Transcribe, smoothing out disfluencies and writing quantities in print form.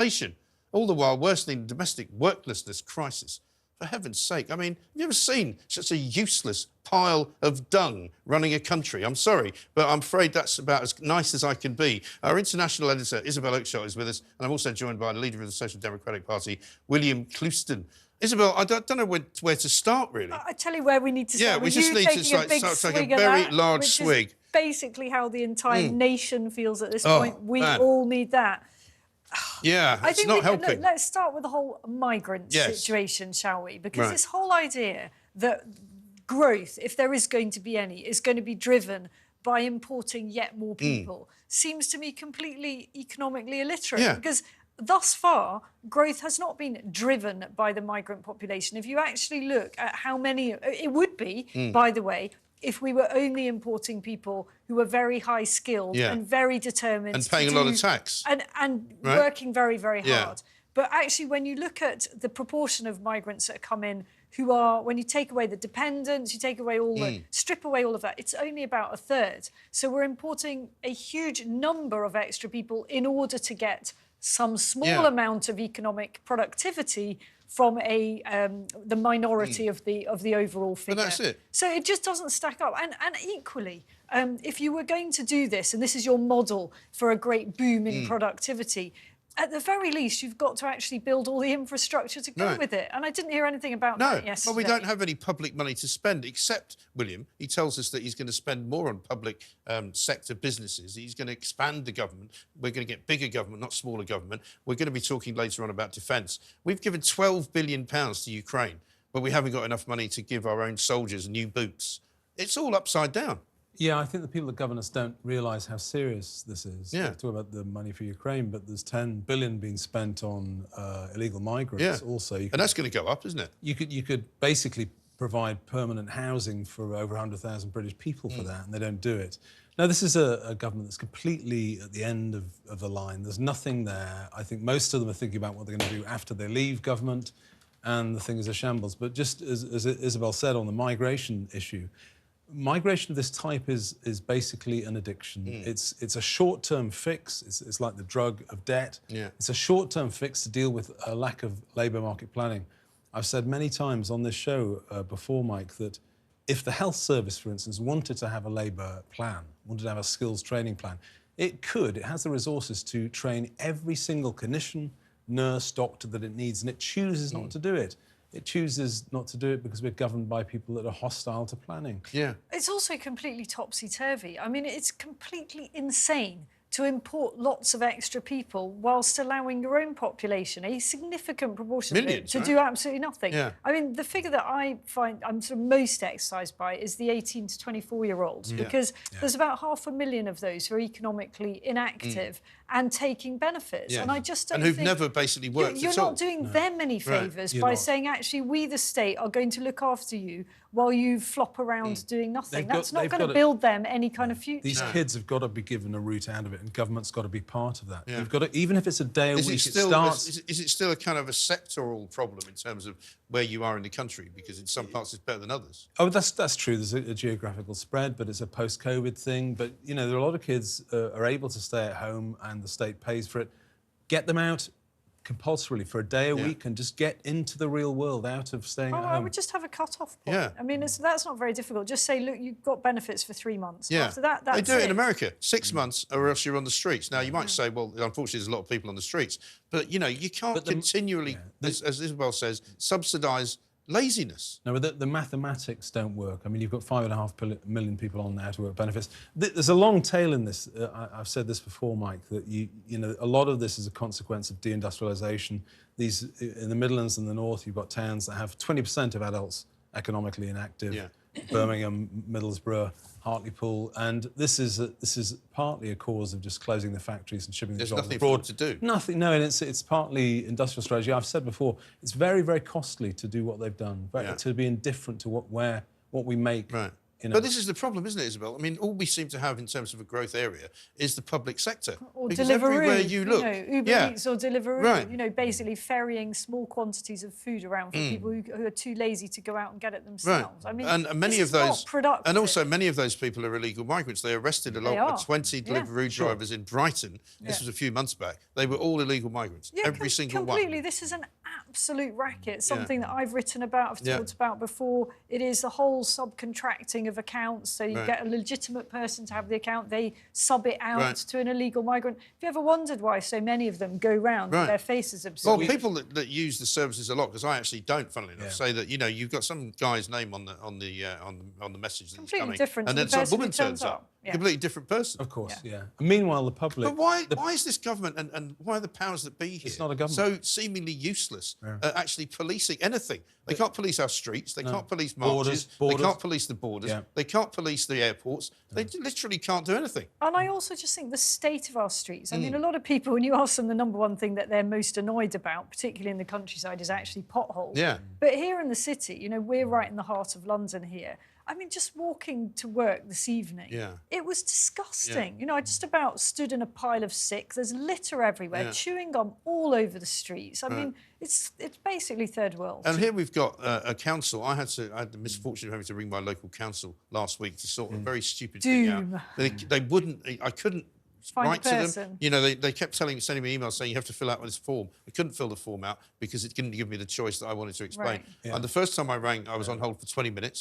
occupation, all the while worsening the domestic worklessness crisis. For heaven's sake, I mean, have you ever seen such a useless pile of dung running a country? I'm sorry, but I'm afraid that's about as nice as I can be. Our international editor, Isabel Oakeshott, is with us, and I'm also joined by the leader of the Social Democratic Party, William Clouston. Isabel, I don't know where to start, really. I tell you where we need to start. Yeah, we just need to take a very large swig. Is basically how the entire nation feels at this point. We man. all need that. Yeah, it's not helping. Let's start with the whole migrant situation, shall we? Because this whole idea that growth, if there is going to be any, is going to be driven by importing yet more people seems to me completely economically illiterate. Yeah. Because thus far, growth has not been driven by the migrant population. If you actually look at how many... It would be, by the way, if we were only importing people who were very high skilled and very determined and paying a lot of tax and working very, very hard. But actually, when you look at the proportion of migrants that come in who are, when you take away the dependents, you take away all the, strip away all of that, it's only about a third. So we're importing a huge number of extra people in order to get some small amount of economic productivity from the minority of the overall figure. But that's it. So it just doesn't stack up. And equally, if you were going to do this, and this is your model for a great boom in productivity, at the very least, you've got to actually build all the infrastructure to go with it. And I didn't hear anything about that yesterday. Well, we don't have any public money to spend, except, William, he tells us that he's going to spend more on public sector businesses. He's going to expand the government. We're going to get bigger government, not smaller government. We're going to be talking later on about defence. We've given £12 billion to Ukraine, but we haven't got enough money to give our own soldiers new boots. It's all upside down. Yeah, I think the people that govern us don't realise how serious this is. Yeah. We talk about the money for Ukraine, but there's $10 billion being spent on illegal migrants also. And that's going to go up, isn't it? You could basically provide permanent housing for over 100,000 British people for that, and they don't do it. Now, this is a government that's completely at the end of the line. There's nothing there. I think most of them are thinking about what they're going to do after they leave government, and the thing is a shambles. But just as Isabel said on the migration issue, migration of this type is basically an addiction. It's a short-term fix. It's like the drug of debt. It's a short-term fix to deal with a lack of labour market planning. I've said many times on this show before, Mike, that if the health service, for instance, wanted to have a labour plan, wanted to have a skills training plan, it has the resources to train every single clinician, nurse, doctor that it needs, and it chooses not to do it. It chooses not to do it because we're governed by people that are hostile to planning. Yeah. It's also completely topsy-turvy. I mean, it's completely insane to import lots of extra people whilst allowing your own population, a significant proportion of it, to do absolutely nothing. Yeah. I mean, the figure that I find I'm sort of most exercised by is the 18 to 24-year-olds, because there's about 500,000 of those who are economically inactive and taking benefits. And I just don't think... And who've never basically worked at all. You're not doing them any favours by saying, actually, we, the state, are going to look after you while you flop around doing nothing. That's not going to build them any kind of future. These kids have got to be given a route out of it, and government's got to be part of that. You've got to, even if it's a day a week, it starts... Is it still a kind of a sectoral problem in terms of where you are in the country? Because in some parts it's better than others. Oh, that's true. There's a geographical spread, but it's a post-COVID thing. But, you know, there are a lot of kids are able to stay at home and the state pays for it. Get them out compulsorily for a day a week and just get into the real world out of staying at home. I would just have a cut-off point. I mean, that's not very difficult. Just say, look, you've got benefits for 3 months. After that, that's They do it in America. 6 months or else you're on the streets. Now, you might say, well, unfortunately, there's a lot of people on the streets. But, you know, you can't continually, as Isabel says, subsidise laziness. No, but the mathematics don't work. I mean, you've got 5.5 million people on now to work benefits. There's a long tail in this. I've said this before, Mike, that you know, a lot of this is a consequence of deindustrialisation. These in the Midlands and the North, you've got towns that have 20% of adults economically inactive. Birmingham, Middlesbrough, Hartlepool, and this is partly a cause of just closing the factories and shipping the jobs abroad. There's nothing for them to do. Nothing. No, and it's partly industrial strategy. I've said before, it's very, very costly to do what they've done, to be indifferent to what we make But this is the problem, isn't it, Isabel? I mean, all we seem to have in terms of a growth area is the public sector. Or because Deliveroo, everywhere you look, Uber Eats or Deliveroo, Right. Basically ferrying small quantities of food around for people who are too lazy to go out and get it themselves. Right. I mean, and many this of is those, not productive. and also many of those people are illegal migrants. They arrested a lot of 20 Deliveroo drivers in Brighton. This was a few months back. They were all illegal migrants, every single completely. one. This is an absolute racket. Something that I've written about, I've talked about before. It is the whole subcontracting of accounts. So you get a legitimate person to have the account, they sub it out to an illegal migrant. Have you ever wondered why so many of them go round with their faces obscured? Well, people that use the services a lot, because I actually don't, funnily enough, say that you've got some guy's name on the message that's coming, different and to then the some person woman who turns turns up. up. Yeah. Completely different person. Of course, yeah. Meanwhile, the public... But why is this government and why are the powers that be here It's not a government. so seemingly useless at actually policing anything? They can't police our streets. They can't police marches. Borders. They can't police the borders. Yeah. They can't police the airports. They literally can't do anything. And I also just think the state of our streets. I mean, a lot of people, when you ask them the number one thing that they're most annoyed about, particularly in the countryside, is actually potholes. Yeah. But here in the city, we're right in the heart of London here. I mean, just walking to work this evening, it was disgusting. I just about stood in a pile of sick. There's litter everywhere, chewing gum all over the streets. I mean, it's basically third world. And here we've got a council. I had the misfortune of having to ring my local council last week to sort a very stupid thing out. They wouldn't. I couldn't write to them. They kept sending me emails saying you have to fill out this form. I couldn't fill the form out because it didn't give me the choice that I wanted to explain. Right. And the first time I rang, I was on hold for 20 minutes.